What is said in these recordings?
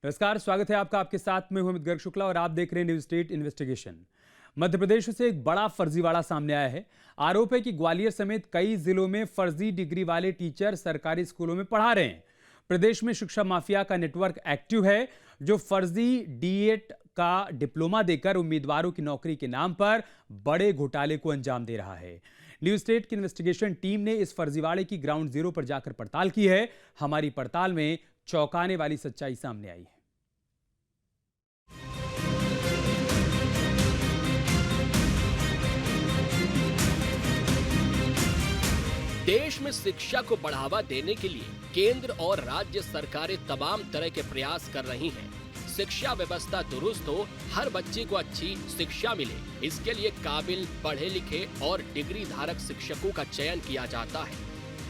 नमस्कार, स्वागत है आपका। आपके साथ में हूं अमित गर्ग शुक्ला और आप देख रहे हैं news state investigation. Madhya Pradesh से एक बड़ा फर्जीवाड़ा सामने आया है। आरोप है कि ग्वालियर समेत कई जिलों में फर्जी डिग्री वाले टीचर सरकारी स्कूलों में पढ़ा रहे हैं। प्रदेश में शिक्षा माफिया का नेटवर्क एक्टिव है, जो फर्जी डीएड का डिप्लोमा देकर उम्मीदवारों की नौकरी के नाम पर बड़े घोटाले को अंजाम दे रहा है। न्यूज स्टेट की इन्वेस्टिगेशन टीम ने इस फर्जीवाड़े की ग्राउंड जीरो पर जाकर पड़ताल की है। हमारी पड़ताल में चौंकाने वाली सच्चाई सामने आई है। देश में शिक्षा को बढ़ावा देने के लिए केंद्र और राज्य सरकारें तमाम तरह के प्रयास कर रही हैं। शिक्षा व्यवस्था दुरुस्त हो, हर बच्चे को अच्छी शिक्षा मिले, इसके लिए काबिल, पढ़े लिखे और डिग्री धारक शिक्षकों का चयन किया जाता है।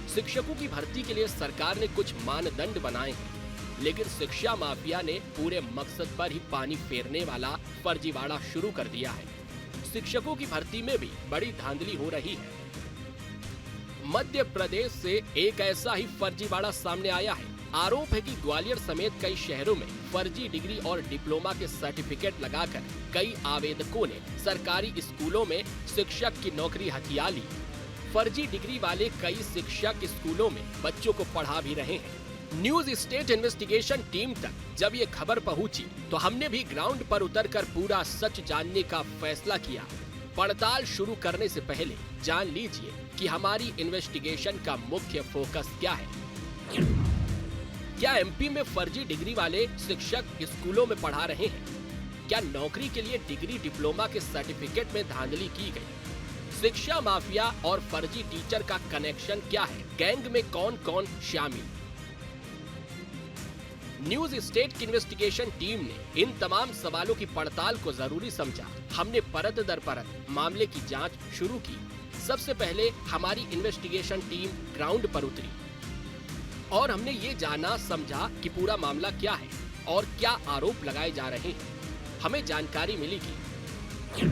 शिक्षकों की भर्ती के लिए सरकार ने कुछ मानदंड बनाए हैं, लेकिन शिक्षा माफिया ने पूरे मकसद पर ही पानी फेरने वाला फर्जीवाड़ा शुरू कर दिया है। शिक्षकों की भर्ती में भी बड़ी धांधली हो रही है। मध्य प्रदेश से एक ऐसा ही फर्जीवाड़ा सामने आया है। आरोप है कि ग्वालियर समेत कई शहरों में फर्जी डिग्री और डिप्लोमा के सर्टिफिकेट लगाकर कई आवेदकों ने सरकारी स्कूलों में शिक्षक की नौकरी हथिया ली। फर्जी डिग्री वाले कई शिक्षक स्कूलों में बच्चों को पढ़ा भी रहे हैं। न्यूज स्टेट इन्वेस्टिगेशन टीम तक जब ये खबर पहुंची तो हमने भी ग्राउंड पर उतरकर पूरा सच जानने का फैसला किया। पड़ताल शुरू करने से पहले जान लीजिए कि हमारी इन्वेस्टिगेशन का मुख्य फोकस क्या है। क्या एमपी में फर्जी डिग्री वाले शिक्षक स्कूलों में पढ़ा रहे हैं? क्या नौकरी के लिए डिग्री डिप्लोमा के सर्टिफिकेट में धांधली की गई? शिक्षा माफिया और फर्जी टीचर का कनेक्शन क्या है? गैंग में कौन कौन शामिल? न्यूज स्टेट की इन्वेस्टिगेशन टीम ने इन तमाम सवालों की पड़ताल को जरूरी समझा। हमने परत दर परत मामले की जांच शुरू की। सबसे पहले हमारी इन्वेस्टिगेशन टीम ग्राउंड पर उतरी और हमने ये जाना समझा कि पूरा मामला क्या है और क्या आरोप लगाए जा रहे हैं। हमें जानकारी मिली कि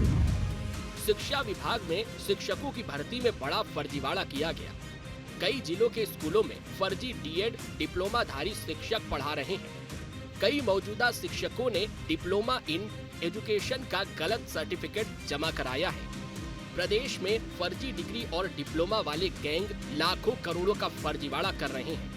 शिक्षा विभाग में शिक्षकों की भर्ती में बड़ा फर्जीवाड़ा किया गया। कई जिलों के स्कूलों में फर्जी डीएड डिप्लोमाधारी शिक्षक पढ़ा रहे हैं। कई मौजूदा शिक्षकों ने डिप्लोमा इन एजुकेशन का गलत सर्टिफिकेट जमा कराया है। प्रदेश में फर्जी डिग्री और डिप्लोमा वाले गैंग लाखों करोड़ों का फर्जीवाड़ा कर रहे हैं।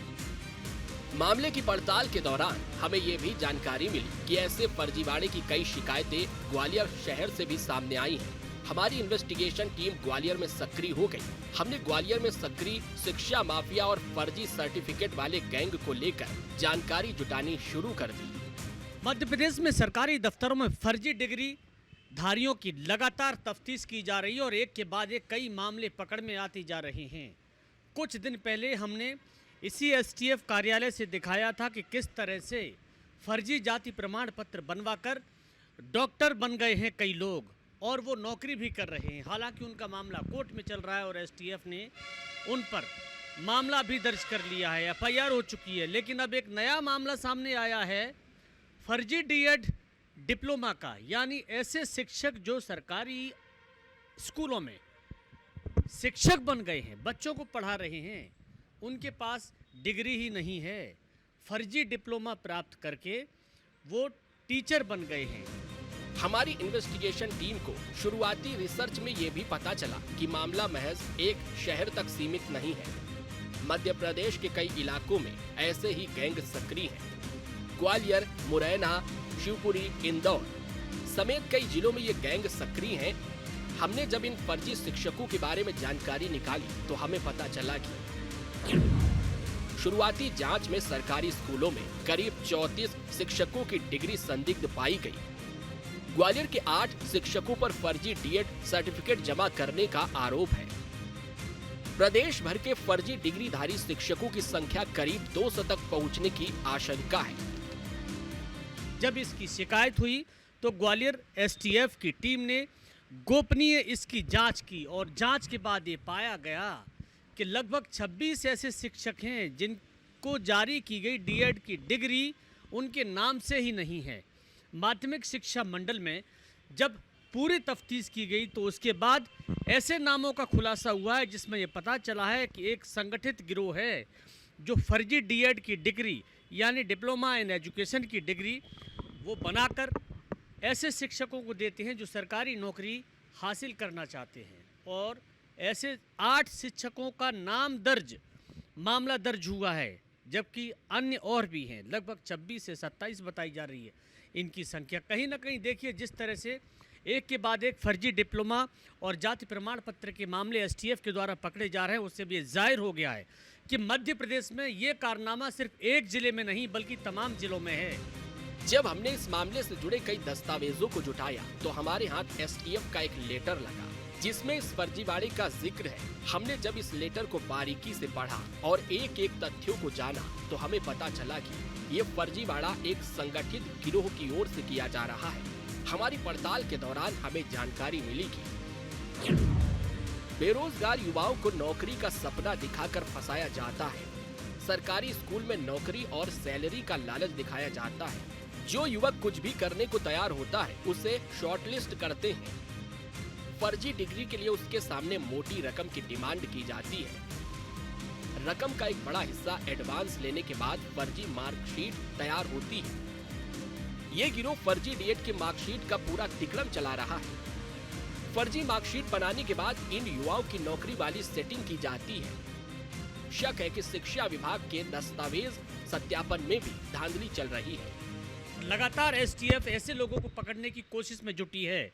मामले की पड़ताल के दौरान हमें ये भी जानकारी मिली कि ऐसे फर्जीवाड़े की कई शिकायतें ग्वालियर शहर से भी सामने आई हैं। हमारी इन्वेस्टिगेशन टीम ग्वालियर में सक्रिय हो गई। हमने ग्वालियर में सक्रिय शिक्षा माफिया और फर्जी सर्टिफिकेट वाले गैंग को लेकर जानकारी जुटानी शुरू कर दी। मध्य प्रदेश में सरकारी दफ्तरों में फर्जी डिग्री धारियों की लगातार तफ्तीश की जा रही है और एक के बाद एक कई मामले पकड़ में आती जा रहे हैं। कुछ दिन पहले हमने इसी एसटीएफ कार्यालय से दिखाया था कि किस तरह से फर्जी जाति प्रमाण पत्र बनवाकर डॉक्टर बन गए हैं कई लोग और वो नौकरी भी कर रहे हैं। हालांकि उनका मामला कोर्ट में चल रहा है और एसटीएफ ने उन पर मामला भी दर्ज कर लिया है, एफआईआर हो चुकी है। लेकिन अब एक नया मामला सामने आया है फर्जी डीएड डिप्लोमा का, यानी ऐसे शिक्षक जो सरकारी स्कूलों में शिक्षक बन गए हैं, बच्चों को पढ़ा रहे हैं, उनके पास डिग्री ही नहीं है, फर्जी डिप्लोमा प्राप्त करके वो टीचर बन गए हैं। हमारी इन्वेस्टिगेशन टीम को शुरुआती रिसर्च में ये भी पता चला कि मामला महज एक शहर तक सीमित नहीं है। मध्य प्रदेश के कई इलाकों में ऐसे ही गैंग सक्रिय हैं। ग्वालियर, मुरैना, शिवपुरी, इंदौर समेत कई जिलों में ये गैंग सक्रिय हैं। हमने जब इन फर्जी शिक्षकों के बारे में जानकारी निकाली तो हमें पता चला कि शुरुआती जांच में सरकारी स्कूलों में करीब 34 शिक्षकों की डिग्री संदिग्ध पाई गई। ग्वालियर के 8 शिक्षकों पर फर्जी डीएड सर्टिफिकेट जमा करने का आरोप है। प्रदेश भर के फर्जी डिग्रीधारी शिक्षकों की संख्या करीब 200 तक पहुंचने की आशंका है। जब इसकी शिकायत हुई तो ग्वालियर एसटीएफ की टीम ने गोपनीय इसकी जांच की और जांच के बाद ये पाया गया कि लगभग 26 ऐसे शिक्षक हैं जिनको जारी की गई डीएड की डिग्री उनके नाम से ही नहीं है। माध्यमिक शिक्षा मंडल में जब पूरी तफ्तीश की गई तो उसके बाद ऐसे नामों का खुलासा हुआ है जिसमें यह पता चला है कि एक संगठित गिरोह है जो फर्जी डीएड की डिग्री यानी डिप्लोमा इन एजुकेशन की डिग्री वो बनाकर ऐसे शिक्षकों को देते हैं जो सरकारी नौकरी हासिल करना चाहते हैं। और ऐसे 8 शिक्षकों का मामला दर्ज हुआ है, जबकि अन्य और भी हैं। लगभग 26 से 27 बताई जा रही है इनकी संख्या। कहीं ना कहीं देखिए जिस तरह से एक के बाद एक फर्जी डिप्लोमा और जाति प्रमाण पत्र के मामले एसटीएफ के द्वारा पकड़े जा रहे हैं, उससे भी ये जाहिर हो गया है कि मध्य प्रदेश में ये कारनामा सिर्फ एक जिले में नहीं बल्कि तमाम जिलों में है। जब हमने इस मामले से जुड़े कई दस्तावेजों को जुटाया तो हमारे हाथ एसटीएफ का एक लेटर लगा जिसमें इस फर्जीवाड़े का जिक्र है। हमने जब इस लेटर को बारीकी से पढ़ा और एक एक तथ्यों को जाना तो हमें पता चला कि ये फर्जीवाड़ा एक संगठित गिरोह की ओर से किया जा रहा है। हमारी पड़ताल के दौरान हमें जानकारी मिली कि बेरोजगार युवाओं को नौकरी का सपना दिखाकर फंसाया जाता है। सरकारी स्कूल में नौकरी और सैलरी का लालच दिखाया जाता है। जो युवक कुछ भी करने को तैयार होता है उसे शॉर्टलिस्ट करते हैं। फर्जी डिग्री के लिए उसके सामने मोटी रकम की डिमांड की जाती है। रकम का एक बड़ा हिस्सा एडवांस लेने के बाद फर्जी मार्कशीट तैयार होती है। ये गिरोह फर्जी डीएड की मार्कशीट का पूरा तिकड़म चला रहा है। फर्जी मार्कशीट बनाने के बाद इन युवाओं की नौकरी वाली सेटिंग की जाती है। शक है कि शिक्षा विभाग के दस्तावेज सत्यापन में भी धांधली चल रही है। लगातार एसटीएफ ऐसे लोगों को पकड़ने की कोशिश में जुटी है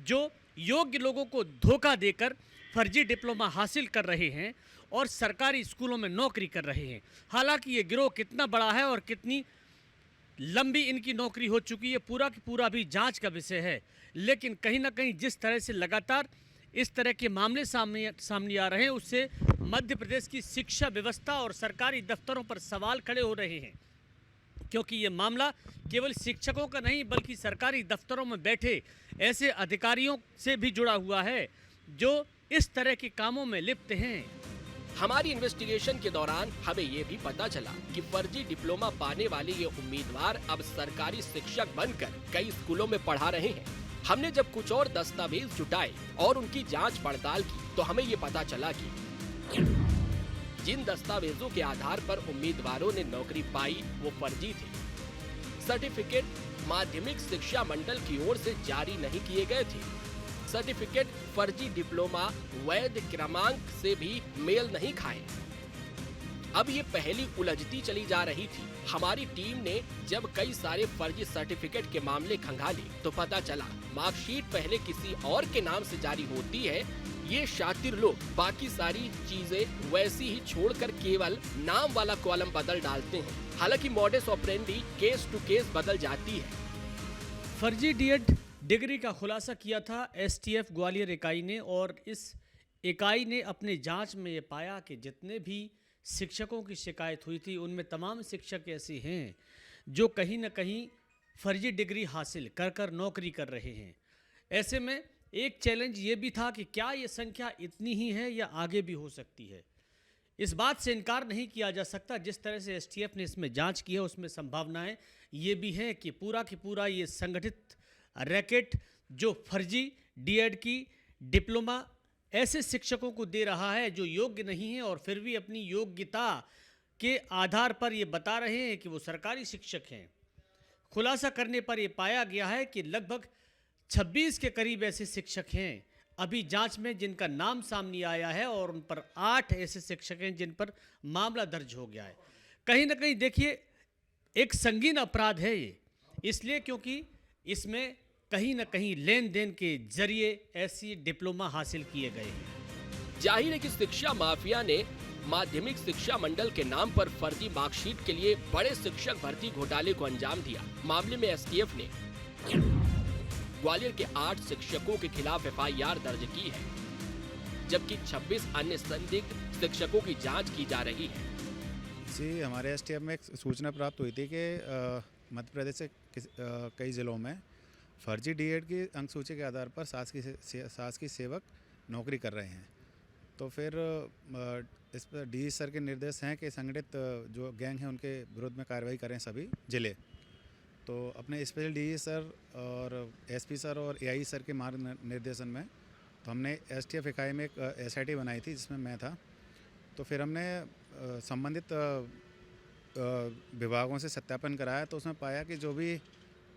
जो योग्य लोगों को धोखा देकर फर्जी डिप्लोमा हासिल कर रहे हैं और सरकारी स्कूलों में नौकरी कर रहे हैं। हालांकि ये गिरोह कितना बड़ा है और कितनी लंबी इनकी नौकरी हो चुकी है पूरा की पूरा भी जांच का विषय है। लेकिन कहीं ना कहीं जिस तरह से लगातार इस तरह के मामले सामने आ रहे हैं उससे मध्य प्रदेश की शिक्षा व्यवस्था और सरकारी दफ्तरों पर सवाल खड़े हो रहे हैं, क्योंकि ये मामला केवल शिक्षकों का नहीं बल्कि सरकारी दफ्तरों में बैठे ऐसे अधिकारियों से भी जुड़ा हुआ है जो इस तरह के कामों में लिप्त हैं। हमारी इन्वेस्टिगेशन के दौरान हमें ये भी पता चला कि फर्जी डिप्लोमा पाने वाले ये उम्मीदवार अब सरकारी शिक्षक बनकर कई स्कूलों में पढ़ा रहे हैं। हमने जब कुछ और दस्तावेज जुटाए और उनकी जांच पड़ताल की तो हमें ये पता चला कि जिन दस्तावेजों के आधार पर उम्मीदवारों ने नौकरी पाई वो फर्जी थे। सर्टिफिकेट माध्यमिक शिक्षा मंडल की ओर से जारी नहीं किए गए थे। सर्टिफिकेट फर्जी डिप्लोमा वैध क्रमांक से भी मेल नहीं खाए। अब ये पहली उलझती चली जा रही थी। हमारी टीम ने जब कई सारे फर्जी सर्टिफिकेट के मामले खंगाले तो पता चला मार्कशीट पहले किसी और के नाम से जारी होती है। ये शातिर लोग बाकी सारी चीजें वैसी ही छोड़कर केवल नाम वाला कॉलम बदल डालते हैं। हालांकि modus operandi case to case बदल जाती है। फर्जी डीएड डिग्री का खुलासा किया था एसटीएफ ग्वालियर इकाई ने और इस इकाई ने अपनी जांच में ये पाया कि जितने भी शिक्षकों की शिकायत हुई थी उनमें तमाम शिक्षक ऐसे हैं जो कहीं ना कहीं फर्जी डिग्री हासिल कर कर नौकरी कर रहे हैं। ऐसे में एक चैलेंज ये भी था कि क्या ये संख्या इतनी ही है या आगे भी हो सकती है। इस बात से इनकार नहीं किया जा सकता। जिस तरह से एसटीएफ ने इसमें जांच की है उसमें संभावनाएं ये भी हैं कि पूरा की पूरा ये संगठित रैकेट जो फर्जी डीएड की डिप्लोमा ऐसे शिक्षकों को दे रहा है जो योग्य नहीं है और फिर भी अपनी योग्यता के आधार पर ये बता रहे हैं कि वो सरकारी शिक्षक हैं। खुलासा करने पर यह पाया गया है कि लगभग 26 के करीब ऐसे शिक्षक हैं अभी जांच में जिनका नाम सामने आया है और उन पर 8 ऐसे शिक्षक हैं जिन पर मामला दर्ज हो गया है। कहीं ना कहीं देखिए एक संगीन अपराध है ये, इसलिए क्योंकि इसमें कहीं ना कहीं लेन देन के जरिए ऐसी डिप्लोमा हासिल किए गए हैं। जाहिर है कि शिक्षा माफिया ने माध्यमिक शिक्षा मंडल के नाम पर फर्जी मार्कशीट के लिए बड़े शिक्षक भर्ती घोटाले को अंजाम दिया। मामले में एसटीएफ ने ग्वालियर के 8 शिक्षकों के खिलाफ एफआईआर दर्ज की है, जबकि 26 अन्य संदिग्ध शिक्षकों की जांच की जा रही है। जी, हमारे एसटीएफ में एक सूचना प्राप्त हुई थी कि मध्य प्रदेश से कई जिलों में फर्जी डीएड की अंक सूची के आधार पर शासकीय सेवक नौकरी कर रहे हैं। तो फिर इस पर डी सर के निर्देश हैं कि संगठित जो गैंग है उनके विरुद्ध में कार्रवाई करें सभी जिले। तो अपने स्पेशल डी सर और एसपी सर और एआई सर के मार्ग निर्देशन में तो हमने एसटीएफ इकाई में एक एसआईटी बनाई थी जिसमें मैं था। तो फिर हमने संबंधित विभागों से सत्यापन कराया तो उसमें पाया कि जो भी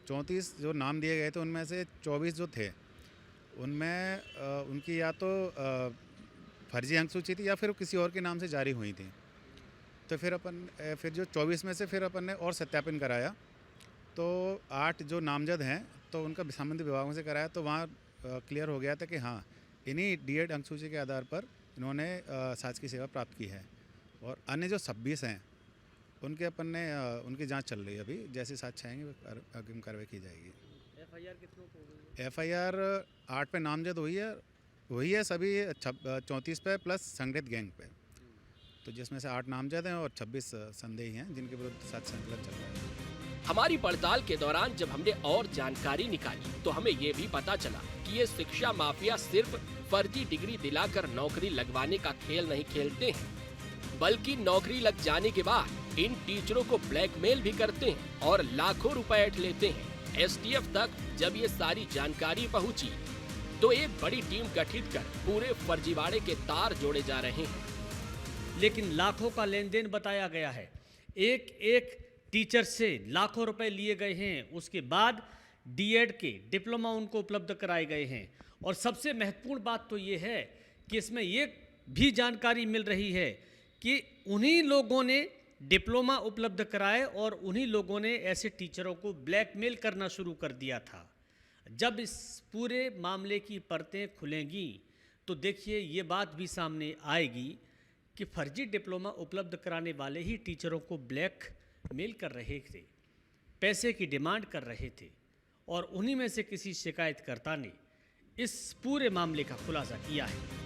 34 जो नाम दिए गए थे उनमें से 24 जो थे उनमें उनकी या तो फर्जी अंक सूची थी या फिर किसी और के नाम से जारी हुई थी। तो फिर जो 24 में से फिर अपन ने और सत्यापन कराया तो 8 जो नामजद हैं तो उनका संबंधित विभागों से कराया तो वहाँ क्लियर हो गया था कि हाँ इन्हीं डीएड अंक सूची के आधार पर इन्होंने शासकीय सेवा प्राप्त की है। और अन्य जो 26 हैं उनके अपन ने उनकी जांच चल रही है अभी, जैसे साक्ष्य आएंगे अग्रिम कार्रवाई की जाएगी। एफआईआर कितनों को हो गई? एफआईआर 8 पे नामजद हुई है सभी 34 पे प्लस संगठित गैंग पे, तो जिसमें से 8 नामजद हैं और 26 संदेही हैं जिनके विरुद्ध साक्ष्य संकलन चल रहा है। हमारी पड़ताल के दौरान जब हमने और जानकारी निकाली तो हमें ये भी पता चला कि ये शिक्षा माफिया सिर्फ फर्जी डिग्री दिलाकर नौकरी लगवाने का खेल नहीं खेलते हैं, बल्कि नौकरी लग जाने के बाद इन टीचरों को ब्लैकमेल भी करते हैं और लाखों रुपए ऐंठ लेते हैं। एसटीएफ तक जब ये सारी जानकारी पहुंची तो एक बड़ी टीम गठित कर पूरे फर्जीवाड़े के तार जोड़े जा रहे हैं। लेकिन लाखों का लेन देन बताया गया है, एक एक टीचर से लाखों रुपए लिए गए हैं, उसके बाद डीएड के डिप्लोमा उनको उपलब्ध कराए गए हैं। और सबसे महत्वपूर्ण बात तो ये है कि इसमें ये भी जानकारी मिल रही है कि उन्हीं लोगों ने डिप्लोमा उपलब्ध कराए और उन्हीं लोगों ने ऐसे टीचरों को ब्लैकमेल करना शुरू कर दिया था। जब इस पूरे मामले की परतें खुलेंगी तो देखिए ये बात भी सामने आएगी कि फर्जी डिप्लोमा उपलब्ध कराने वाले ही टीचरों को ब्लैकमेल कर रहे थे, पैसे की डिमांड कर रहे थे और उन्हीं में से किसी शिकायतकर्ता ने इस पूरे मामले का खुलासा किया है।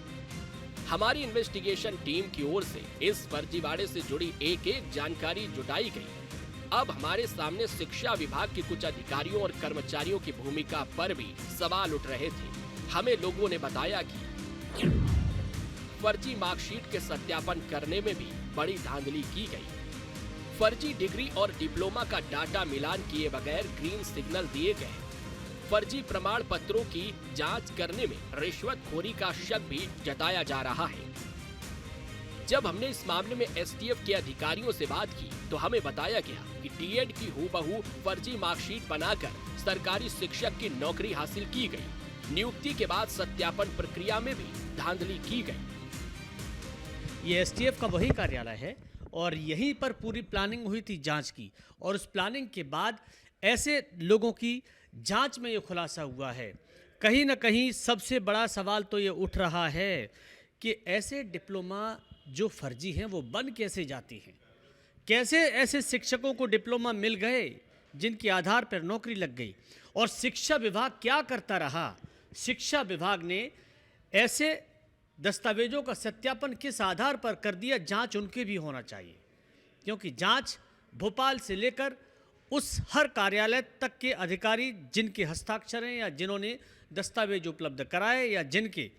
हमारी इन्वेस्टिगेशन टीम की ओर से इस फर्जीवाड़े से जुड़ी एक एक जानकारी जुटाई गई। अब हमारे सामने शिक्षा विभाग के कुछ अधिकारियों और कर्मचारियों की भूमिका पर भी सवाल उठ रहे थे। हमें लोगों ने बताया कि फर्जी मार्कशीट के सत्यापन करने में भी बड़ी धांधली की गई। फर्जी डिग्री और डिप्लोमा का डाटा मिलान किए बगैर ग्रीन सिग्नल दिए गए। फर्जी प्रमाण पत्रों की जांच करने में रिश्वतखोरी का शक भी जताया जा रहा है। जब हमने इस मामले में एसटीएफ के अधिकारियों से बात की तो हमें बताया गया कि डीएड की हूबहू फर्जी मार्कशीट बनाकर सरकारी शिक्षक की नौकरी हासिल की गई। नियुक्ति के बाद सत्यापन प्रक्रिया में भी धांधली की गई। ये एसटीएफ का वही कार्यालय है और यहीं पर पूरी प्लानिंग हुई थी जांच की, और उस प्लानिंग के बाद ऐसे लोगों की जांच में ये खुलासा हुआ है। कहीं ना कहीं सबसे बड़ा सवाल तो ये उठ रहा है कि ऐसे डिप्लोमा जो फर्जी हैं वो बन कैसे जाती हैं, कैसे ऐसे शिक्षकों को डिप्लोमा मिल गए जिनके आधार पर नौकरी लग गई, और शिक्षा विभाग क्या करता रहा। शिक्षा विभाग ने ऐसे दस्तावेजों का सत्यापन किस आधार पर कर दिया, जांच उनके भी होना चाहिए, क्योंकि जांच भोपाल से लेकर उस हर कार्यालय तक के अधिकारी जिनके हस्ताक्षर हैं या जिन्होंने दस्तावेज उपलब्ध कराए या जिनके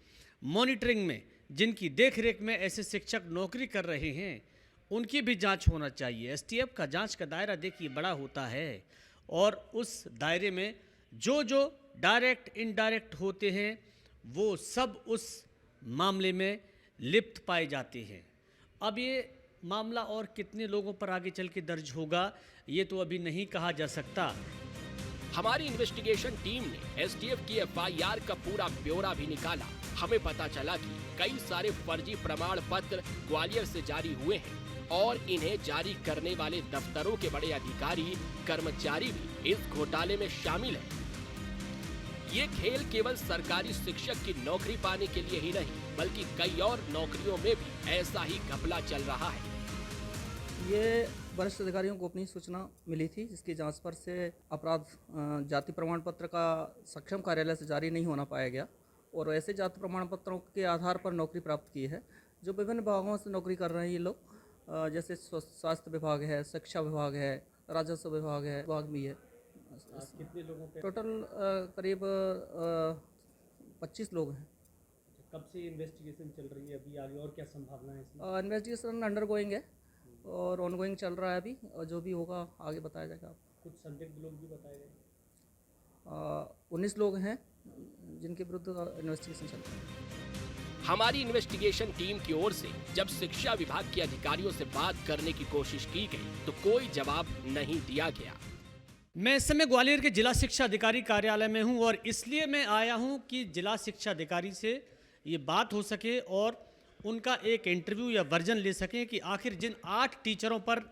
मॉनिटरिंग में, जिनकी देखरेख में ऐसे शिक्षक नौकरी कर रहे हैं, उनकी भी जांच होना चाहिए। एसटीएफ का जांच का दायरा देखिए बड़ा होता है और उस दायरे में जो जो डायरेक्ट इनडायरेक्ट होते हैं वो सब उस मामले में लिप्त पाए जाते हैं। अब ये मामला और कितने लोगों पर आगे चल के दर्ज होगा ये तो अभी नहीं कहा जा सकता। हमारी इन्वेस्टिगेशन टीम ने एसटीएफ की एफआईआर का पूरा ब्यौरा भी निकाला। हमें पता चला कि कई सारे फर्जी प्रमाण पत्र ग्वालियर से जारी हुए हैं और इन्हें जारी करने वाले दफ्तरों के बड़े अधिकारी कर्मचारी भी इस घोटाले में शामिल हैं। ये खेल केवल सरकारी शिक्षक की नौकरी पाने के लिए ही नहीं बल्कि कई और नौकरियों में भी ऐसा ही घपला चल रहा है। ये वरिष्ठ अधिकारियों को अपनी सूचना मिली थी, जिसकी जांच पर से अपराध जाति प्रमाण पत्र का सक्षम कार्यालय से जारी नहीं होना पाया गया और ऐसे जाति प्रमाण पत्रों के आधार पर नौकरी प्राप्त की है जो विभिन्न विभागों से नौकरी कर रहे हैं ये लोग, जैसे स्वास्थ्य विभाग है, शिक्षा विभाग है, राजस्व विभाग है, विभाग भी है। कितने लोगों पे? टोटल करीब 25 लोग हैं। कब से इन्वेस्टिगेशन चल रही है, अभी आगे और क्या संभावना है इसमें? इन्वेस्टिगेशन अंडरगोइंग है और ऑनगोइंग चल रहा है अभी, और जो भी होगा आगे बताया जाएगा। कुछ संदिग्ध लोग भी बताए गए? 19 लोग हैं जिनके विरुद्ध इन्वेस्टिगेशन चल रहा है। हमारी इन्वेस्टिगेशन टीम की ओर से जब शिक्षा विभाग के अधिकारियों से बात करने की कोशिश की गई तो कोई जवाब नहीं दिया गया। मैं इस समय ग्वालियर के जिला शिक्षा अधिकारी कार्यालय में हूं और इसलिए मैं आया हूं कि जिला शिक्षा अधिकारी से ये बात हो सके और उनका एक इंटरव्यू या वर्जन ले सकें कि आखिर जिन 8 टीचरों पर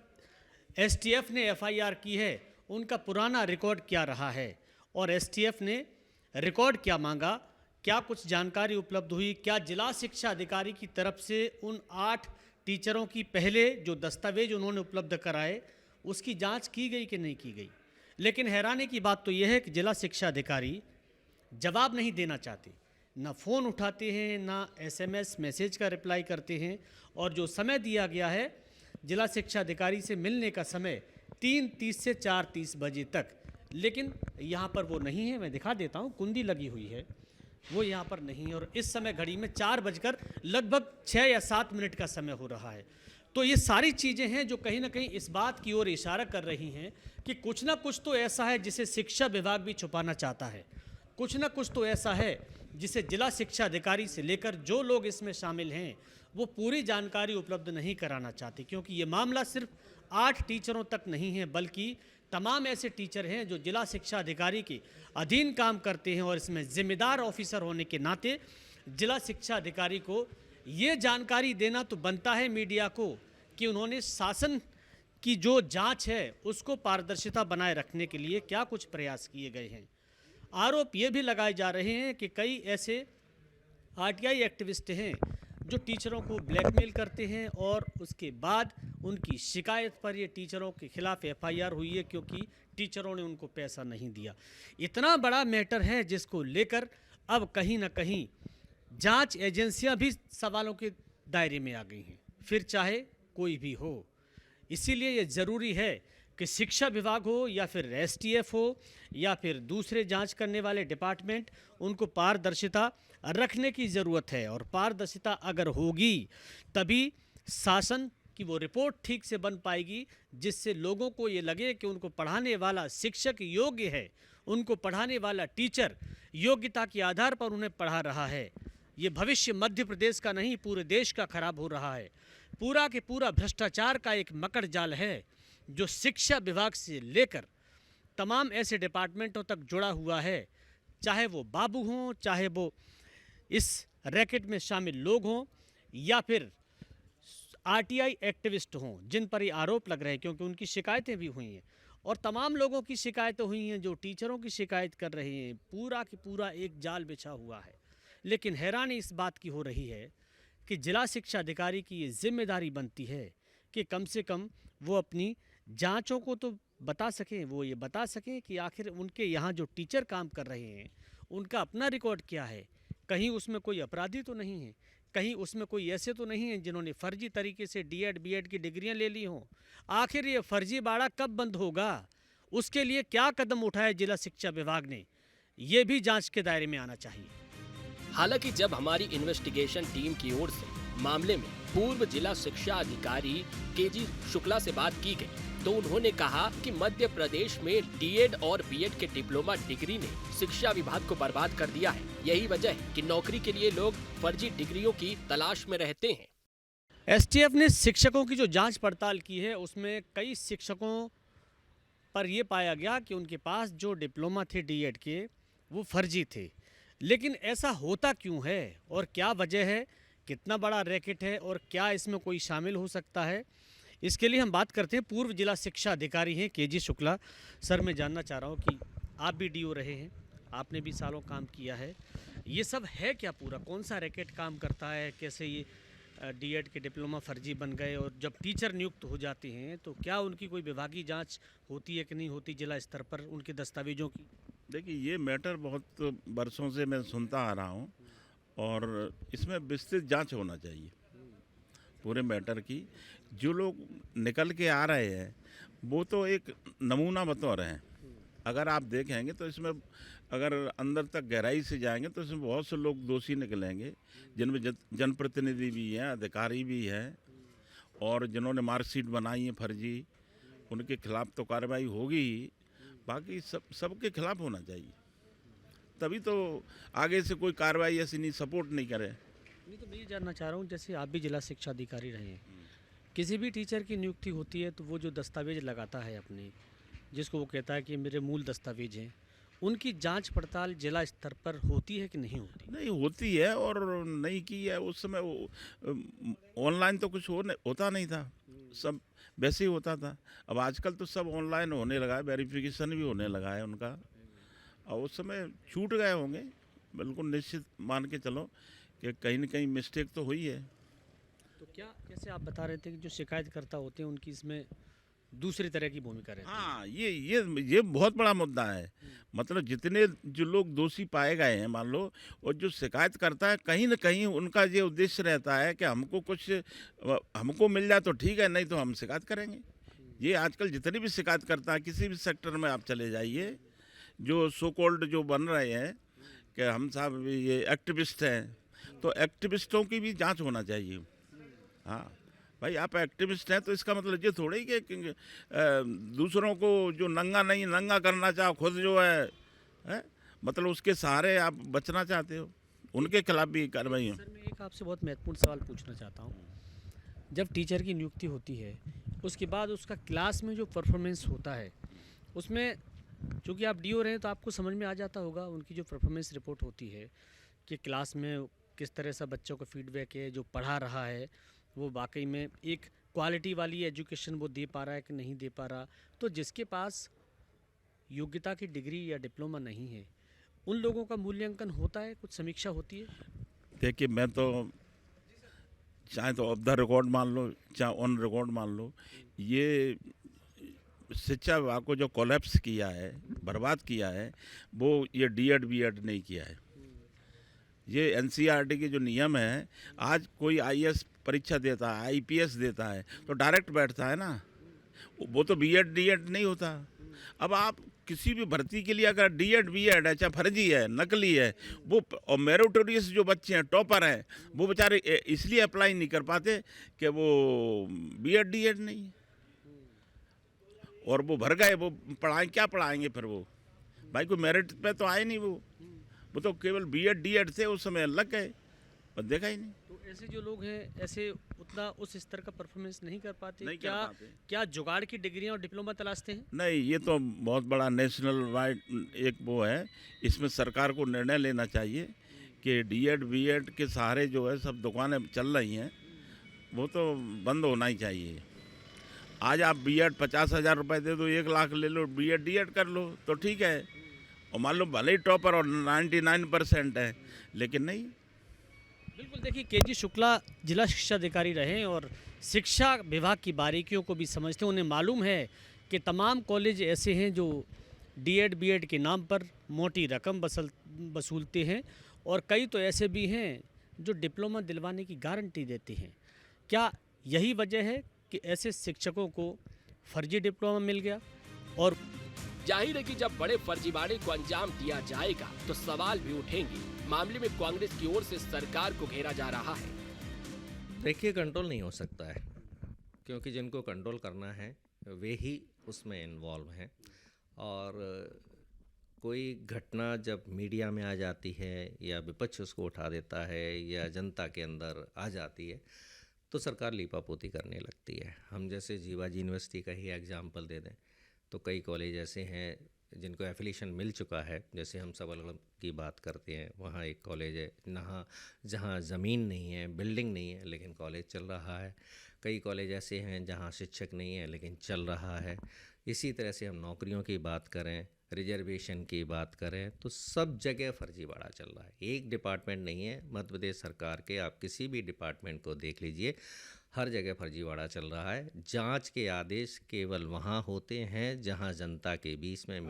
एसटीएफ ने एफआईआर की है उनका पुराना रिकॉर्ड क्या रहा है और एसटीएफ ने रिकॉर्ड क्या मांगा, क्या कुछ जानकारी उपलब्ध हुई, क्या जिला शिक्षा अधिकारी की तरफ से उन 8 टीचरों की पहले जो दस्तावेज उन्होंने उपलब्ध कराए उसकी जांच की गई कि नहीं की गई। लेकिन हैरानी की बात तो यह है कि जिला शिक्षा अधिकारी जवाब नहीं देना चाहते, ना फ़ोन उठाते हैं, ना एसएमएस मैसेज का रिप्लाई करते हैं और जो समय दिया गया है जिला शिक्षा अधिकारी से मिलने का समय 3:30 से 4:30 बजे तक, लेकिन यहाँ पर वो नहीं है। मैं दिखा देता हूँ, कुंडी लगी हुई है, वो यहाँ पर नहीं है और इस समय घड़ी में 4 बजकर लगभग 6 या 7 मिनट का समय हो रहा है। तो ये सारी चीज़ें हैं जो कहीं ना कहीं इस बात की ओर इशारा कर रही हैं कि कुछ ना कुछ तो ऐसा है जिसे शिक्षा विभाग भी छुपाना चाहता है, कुछ ना कुछ तो ऐसा है जिसे जिला शिक्षा अधिकारी से लेकर जो लोग इसमें शामिल हैं वो पूरी जानकारी उपलब्ध नहीं कराना चाहते, क्योंकि ये मामला सिर्फ 8 टीचरों तक नहीं है बल्कि तमाम ऐसे टीचर हैं जो जिला शिक्षा अधिकारी के अधीन काम करते हैं और इसमें जिम्मेदार ऑफिसर होने के नाते जिला शिक्षा अधिकारी को ये जानकारी देना तो बनता है मीडिया को कि उन्होंने शासन की जो जांच है उसको पारदर्शिता बनाए रखने के लिए क्या कुछ प्रयास किए गए हैं। आरोप ये भी लगाए जा रहे हैं कि कई ऐसे आरटीआई एक्टिविस्ट हैं जो टीचरों को ब्लैकमेल करते हैं और उसके बाद उनकी शिकायत पर ये टीचरों के खिलाफ एफआईआर हुई है क्योंकि टीचरों ने उनको पैसा नहीं दिया। इतना बड़ा मैटर है जिसको लेकर अब कहीं ना कहीं जांच एजेंसियां भी सवालों के दायरे में आ गई हैं, फिर चाहे कोई भी हो। इसीलिए ये ज़रूरी है कि शिक्षा विभाग हो या फिर एसटीएफ हो या फिर दूसरे जांच करने वाले डिपार्टमेंट, उनको पारदर्शिता रखने की ज़रूरत है और पारदर्शिता अगर होगी तभी शासन की वो रिपोर्ट ठीक से बन पाएगी जिससे लोगों को ये लगे कि उनको पढ़ाने वाला शिक्षक योग्य है, उनको पढ़ाने वाला टीचर योग्यता के आधार पर उन्हें पढ़ा रहा है। ये भविष्य मध्य प्रदेश का नहीं पूरे देश का खराब हो रहा है। पूरा के पूरा भ्रष्टाचार का एक मकड़ जाल है जो शिक्षा विभाग से लेकर तमाम ऐसे डिपार्टमेंटों तक जुड़ा हुआ है, चाहे वो बाबू हों, चाहे वो इस रैकेट में शामिल लोग हों या फिर आरटीआई एक्टिविस्ट हों जिन पर ये आरोप लग रहे हैं, क्योंकि उनकी शिकायतें भी हुई हैं और तमाम लोगों की शिकायतें हुई हैं जो टीचरों की शिकायत कर रहे हैं। पूरा की पूरा एक जाल बिछा हुआ है। लेकिन हैरानी इस बात की हो रही है कि जिला शिक्षा अधिकारी की ये जिम्मेदारी बनती है कि कम से कम वो अपनी जांचों को तो बता सकें, वो ये बता सकें कि आखिर उनके यहाँ जो टीचर काम कर रहे हैं उनका अपना रिकॉर्ड क्या है, कहीं उसमें कोई अपराधी तो नहीं है, कहीं उसमें कोई ऐसे तो नहीं है जिन्होंने फर्जी तरीके से डीएड बीएड की डिग्रियां ले ली हों। आखिर ये फर्जीवाड़ा कब बंद होगा, उसके लिए क्या कदम उठाए जिला शिक्षा विभाग ने, ये भी जांच के दायरे में आना चाहिए। हालांकि जब हमारी इन्वेस्टिगेशन टीम की ओर से मामले में पूर्व जिला शिक्षा अधिकारी केजी शुक्ला से बात की गई तो उन्होंने कहा कि मध्य प्रदेश में डीएड और बीएड के डिप्लोमा डिग्री ने शिक्षा विभाग को बर्बाद कर दिया है। यही वजह है कि नौकरी के लिए लोग फर्जी डिग्रियों की तलाश में रहते हैं। एसटीएफ ने शिक्षकों की जो जांच पड़ताल की है उसमें कई शिक्षकों पर यह पाया गया कि उनके पास जो डिप्लोमा थे डीएड के वो फर्जी थे। लेकिन ऐसा होता क्यों है और क्या वजह है, कितना बड़ा रैकेट है और क्या इसमें कोई शामिल हो सकता है, इसके लिए हम बात करते हैं पूर्व जिला शिक्षा अधिकारी हैं केजी शुक्ला। सर, मैं जानना चाह रहा हूं कि आप भी डीओ रहे हैं, आपने भी सालों काम किया है, ये सब है क्या, पूरा कौन सा रैकेट काम करता है, कैसे ये डीएड के डिप्लोमा फर्जी बन गए और जब टीचर नियुक्त हो जाते हैं तो क्या उनकी कोई विभागीय जांच होती है कि नहीं होती जिला स्तर पर उनके दस्तावेजों की? देखिए, ये मैटर बहुत बरसों से मैं सुनता आ रहा हूँ और इसमें विस्तृत जांच होना चाहिए पूरे मैटर की। जो लोग निकल के आ रहे हैं वो तो एक नमूना बतौर हैं। अगर आप देखेंगे तो इसमें अगर अंदर तक गहराई से जाएंगे तो इसमें बहुत से लोग दोषी निकलेंगे, जिनमें जनप्रतिनिधि भी हैं, अधिकारी भी हैं और जिन्होंने मार्कशीट बनाई है फर्जी, उनके खिलाफ तो कार्रवाई होगी ही। बाकी सबके खिलाफ होना चाहिए, तभी तो आगे से कोई कार्रवाई ऐसी नहीं सपोर्ट नहीं करे। नहीं तो मैं ये जानना चाह रहा हूँ, जैसे आप भी जिला शिक्षा अधिकारी रहे हैं, किसी भी टीचर की नियुक्ति होती है तो वो जो दस्तावेज लगाता है अपने, जिसको वो कहता है कि मेरे मूल दस्तावेज हैं, उनकी जांच पड़ताल जिला स्तर पर होती है कि नहीं होती? नहीं होती है, और नहीं की है। उस समय ऑनलाइन तो कुछ होता नहीं था, सब वैसे ही होता था। अब आजकल तो सब ऑनलाइन होने लगा है, वेरिफिकेशन भी होने लगा है उनका, और उस समय छूट गए होंगे। बिल्कुल निश्चित मान के चलो कि कहीं न कहीं मिस्टेक तो हुई है। तो क्या, जैसे आप बता रहे थे कि जो शिकायतकर्ता होते हैं उनकी इसमें दूसरी तरह की भूमिका रहती है। हाँ, ये बहुत बड़ा मुद्दा है। मतलब जितने जो लोग दोषी पाए गए हैं, मान लो, और जो शिकायत करता है, कहीं न कहीं उनका ये उद्देश्य रहता है कि हमको मिल जाए तो ठीक है, नहीं तो हम शिकायत करेंगे। ये आजकल जितने भी शिकायत करता है, किसी भी सेक्टर में आप चले जाइए, जो सो कॉल्ड जो बन रहे हैं कि हम साहब ये एक्टिविस्ट हैं, तो एक्टिविस्टों की भी जाँच होना चाहिए। हाँ, भाई आप एक्टिविस्ट हैं तो इसका मतलब ये थोड़ी कि दूसरों को जो नंगा करना चाहो, खुद जो है मतलब उसके सहारे आप बचना चाहते हो, उनके खिलाफ भी कार्रवाई हो। सर, मैं एक आपसे बहुत महत्वपूर्ण सवाल पूछना चाहता हूँ। जब टीचर की नियुक्ति होती है, उसके बाद उसका क्लास में जो परफॉर्मेंस होता है, उसमें चूँकि आप डीओ रहे हैं तो आपको समझ में आ जाता होगा, उनकी जो परफॉर्मेंस रिपोर्ट होती है कि क्लास में किस तरह से बच्चों का फीडबैक है, जो पढ़ा रहा है वो वाकई में एक क्वालिटी वाली एजुकेशन वो दे पा रहा है कि नहीं दे पा रहा। तो जिसके पास योग्यता की डिग्री या डिप्लोमा नहीं है, उन लोगों का मूल्यांकन होता है, कुछ समीक्षा होती है? देखिए, मैं तो चाहे तो ऑफ द रिकॉर्ड मान लो, चाहे ऑन रिकॉर्ड मान लो, ये शिक्षा विभाग को जो कोलैप्स किया है, बर्बाद किया है, वो ये डीएड बीएड नहीं किया है। ये एनसीईआरटी के जो नियम है, आज कोई आईएएस परीक्षा देता है, आईपीएस देता है, तो डायरेक्ट बैठता है ना, वो तो बीएड डीएड नहीं होता। अब आप किसी भी भर्ती के लिए अगर डीएड बीएड है, चाहे फर्जी है, नकली है, वो और मेरिटोरियस जो बच्चे हैं, टॉपर हैं, वो बेचारे इसलिए अप्लाई नहीं कर पाते कि वो बीएड डीएड नहीं है, और वो भर गए, वो क्या पढ़ाएंगे फिर वो? भाई कोई मेरिट पे तो आए नहीं, वो तो केवल बीएड डीएड थे, उस समय लग गए और देखा ही नहीं। तो ऐसे जो लोग हैं, ऐसे उतना उस स्तर का परफॉर्मेंस नहीं कर पाते, नहीं कर क्या पाते। क्या जुगाड़ की डिग्रियां और डिप्लोमा तलाशते हैं? नहीं, ये तो बहुत बड़ा नेशनल वाइड एक वो है, इसमें सरकार को निर्णय लेना चाहिए कि डीएड बीएड के सहारे जो है सब दुकानें चल रही हैं, वो तो बंद होना ही चाहिए। आज आप बीएड 50,000 रुपये दे दो, 1 लाख ले लो, बीएड डीएड कर लो तो ठीक है, और मान लो भले ही टॉपर और 99% है, लेकिन नहीं। बिल्कुल, देखिए केजी शुक्ला जिला शिक्षा अधिकारी रहे और शिक्षा विभाग की बारीकियों को भी समझते हैं। उन्हें मालूम है कि तमाम कॉलेज ऐसे हैं जो डीएड बीएड के नाम पर मोटी रकम वसूलते हैं, और कई तो ऐसे भी हैं जो डिप्लोमा दिलवाने की गारंटी देते हैं। क्या यही वजह है कि ऐसे शिक्षकों को फर्जी डिप्लोमा मिल गया? और जाहिर है कि जब बड़े फर्जीवाड़े को अंजाम दिया जाएगा तो सवाल भी उठेंगे। मामले में कांग्रेस की ओर से सरकार को घेरा जा रहा है। देखिए, कंट्रोल नहीं हो सकता है, क्योंकि जिनको कंट्रोल करना है वे ही उसमें इन्वॉल्व हैं, और कोई घटना जब मीडिया में आ जाती है या विपक्ष उसको उठा देता है या जनता के अंदर आ जाती है, तो सरकार लीपापोती करने लगती है। हम जैसे जीवाजी यूनिवर्सिटी का ही एग्जाम्पल दे दें तो कई कॉलेज ऐसे हैं जिनको एफिलिएशन मिल चुका है। जैसे हम सबलगढ़ की बात करते हैं, वहाँ एक कॉलेज है जहाँ ज़मीन नहीं है, बिल्डिंग नहीं है, लेकिन कॉलेज चल रहा है। कई कॉलेज ऐसे हैं जहाँ शिक्षक नहीं है लेकिन चल रहा है। इसी तरह से हम नौकरियों की बात करें, रिजर्वेशन की बात करें, तो सब जगह फर्जीवाड़ा चल रहा है। एक डिपार्टमेंट नहीं है, मध्य प्रदेश सरकार के आप किसी भी डिपार्टमेंट को देख लीजिए, हर जगह फर्जीवाड़ा चल रहा है। जांच के आदेश केवल वहाँ होते हैं जहाँ जनता के बीच में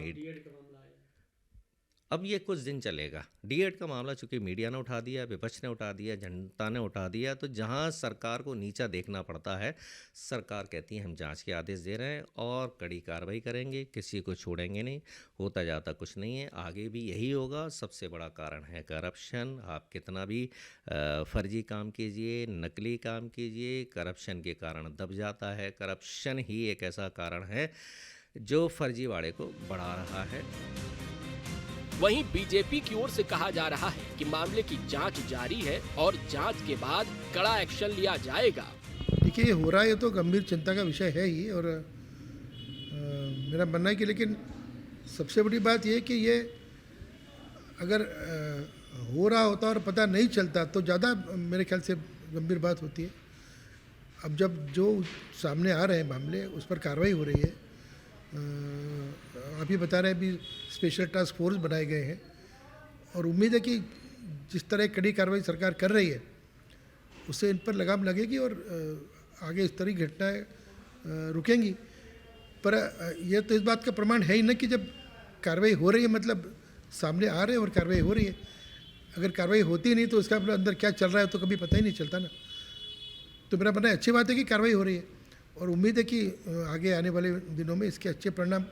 अब ये कुछ दिन चलेगा। डीएड का मामला चूंकि मीडिया ने उठा दिया, विपक्ष ने उठा दिया, जनता ने उठा दिया, तो जहां सरकार को नीचा देखना पड़ता है, सरकार कहती है हम जांच के आदेश दे रहे हैं और कड़ी कार्रवाई करेंगे, किसी को छोड़ेंगे नहीं। होता जाता कुछ नहीं है, आगे भी यही होगा। सबसे बड़ा कारण है करप्शन। आप कितना भी फर्जी काम कीजिए, नकली काम कीजिए, करप्शन के कारण दब जाता है। करप्शन ही एक ऐसा कारण है जो फर्जीवाड़े को बढ़ा रहा है। वहीं बीजेपी की ओर से कहा जा रहा है कि मामले की जांच जारी है और जांच के बाद कड़ा एक्शन लिया जाएगा। देखिए, ये हो रहा है, ये तो गंभीर चिंता का विषय है ही। और मेरा मानना है कि लेकिन सबसे बड़ी बात ये है कि ये अगर हो रहा होता और पता नहीं चलता तो ज़्यादा मेरे ख्याल से गंभीर बात होती है। अब जब जो सामने आ रहे हैं मामले, उस पर कार्रवाई हो रही है। आप ही बता रहे हैं, अभी स्पेशल टास्क फोर्स बनाए गए हैं और उम्मीद है कि जिस तरह कड़ी कार्रवाई सरकार कर रही है उससे इन पर लगाम लगेगी और आगे इस तरह की घटनाएं रुकेंगी। पर यह तो इस बात का प्रमाण है ही ना कि जब कार्रवाई हो रही है, मतलब सामने आ रहे हैं और कार्रवाई हो रही है। अगर कार्रवाई होती नहीं तो इसका मतलब अंदर क्या चल रहा है तो कभी पता ही नहीं चलता ना। तो मेरा मानना है अच्छी बात है कि कार्रवाई हो रही है और उम्मीद है कि आगे आने वाले दिनों में इसके अच्छे परिणाम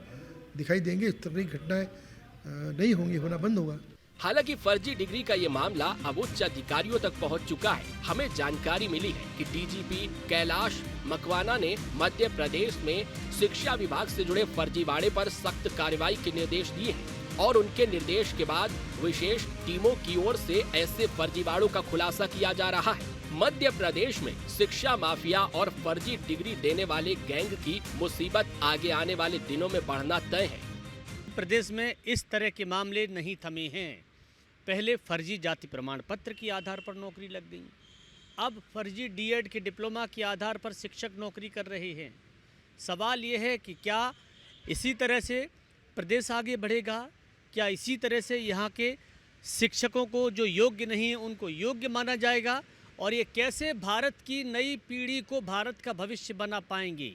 दिखाई देंगे। इस तरह की घटनाएं नहीं होंगी, होना बंद होगा। हालांकि फर्जी डिग्री का ये मामला अब उच्च अधिकारियों तक पहुंच चुका है। हमें जानकारी मिली है कि डीजीपी कैलाश मकवाना ने मध्य प्रदेश में शिक्षा विभाग से जुड़े फर्जीवाड़े पर सख्त कार्रवाई के निर्देश दिए हैं और उनके निर्देश के बाद विशेष टीमों की ओर से ऐसे फर्जीवाड़ों का खुलासा किया जा रहा है। मध्य प्रदेश में शिक्षा माफिया और फर्जी डिग्री देने वाले गैंग की मुसीबत आगे आने वाले दिनों में बढ़ना तय है। प्रदेश में इस तरह के मामले नहीं थमे हैं। पहले फर्जी जाति प्रमाण पत्र के आधार पर नौकरी लग गई, अब फर्जी डीएड के डिप्लोमा के आधार पर शिक्षक नौकरी कर रहे हैं। सवाल ये है कि क्या इसी तरह से प्रदेश आगे बढ़ेगा? क्या इसी तरह से यहाँ के शिक्षकों को जो योग्य नहीं है उनको योग्य माना जाएगा? और ये कैसे भारत की नई पीढ़ी को भारत का भविष्य बना पाएंगे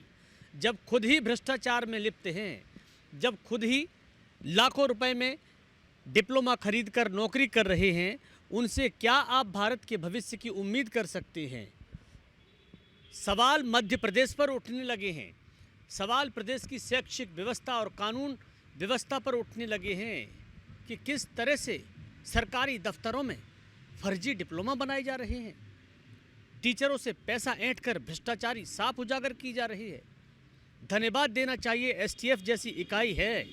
जब खुद ही भ्रष्टाचार में लिप्त हैं, जब खुद ही लाखों रुपए में डिप्लोमा खरीद कर नौकरी कर रहे हैं? उनसे क्या आप भारत के भविष्य की उम्मीद कर सकते हैं? सवाल मध्य प्रदेश पर उठने लगे हैं, सवाल प्रदेश की शैक्षिक व्यवस्था और कानून व्यवस्था पर उठने लगे हैं कि किस तरह से सरकारी दफ्तरों में फर्जी डिप्लोमा बनाए जा रहे हैं, टीचरों से पैसा ऐंठ कर भ्रष्टाचारी साफ उजागर की जा रही है। धन्यवाद देना चाहिए एसटीएफ जैसी इकाई है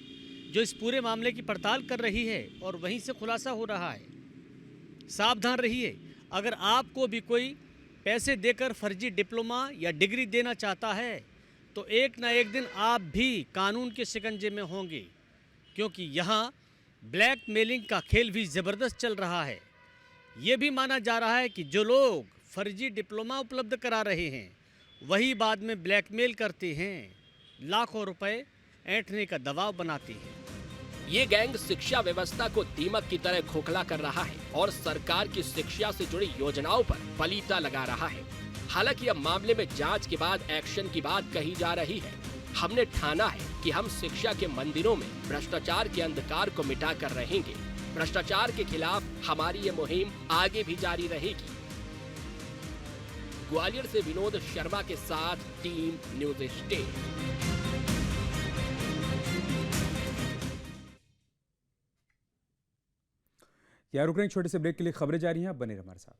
जो इस पूरे मामले की पड़ताल कर रही है और वहीं से खुलासा हो रहा है। सावधान रहिए, अगर आपको भी कोई पैसे देकर फर्जी डिप्लोमा या डिग्री देना चाहता है तो एक ना एक दिन आप भी कानून के शिकंजे में होंगे, क्योंकि यहाँ ब्लैकमेलिंग का खेल भी ज़बरदस्त चल रहा है। ये भी माना जा रहा है कि जो लोग फर्जी डिप्लोमा उपलब्ध करा रहे हैं वही बाद में ब्लैकमेल करते हैं, लाखों रुपए ऐंठने का दबाव बनाते हैं। ये गैंग शिक्षा व्यवस्था को दीमक की तरह खोखला कर रहा है और सरकार की शिक्षा से जुड़ी योजनाओं पर पलीता लगा रहा है। हालांकि अब मामले में जांच के बाद एक्शन की बात कही जा रही है। हमने ठाना है कि हम शिक्षा के मंदिरों में भ्रष्टाचार के अंधकार को मिटा कर रहेंगे। भ्रष्टाचार के खिलाफ हमारी ये मुहिम आगे भी जारी रहेगी। ग्वालियर से विनोद शर्मा के साथ टीम न्यूज स्टेट। यहाँ रुक रहे हैं छोटे से ब्रेक के लिए, खबरें जारी हैं, आप बने रहिए हमारे साथ।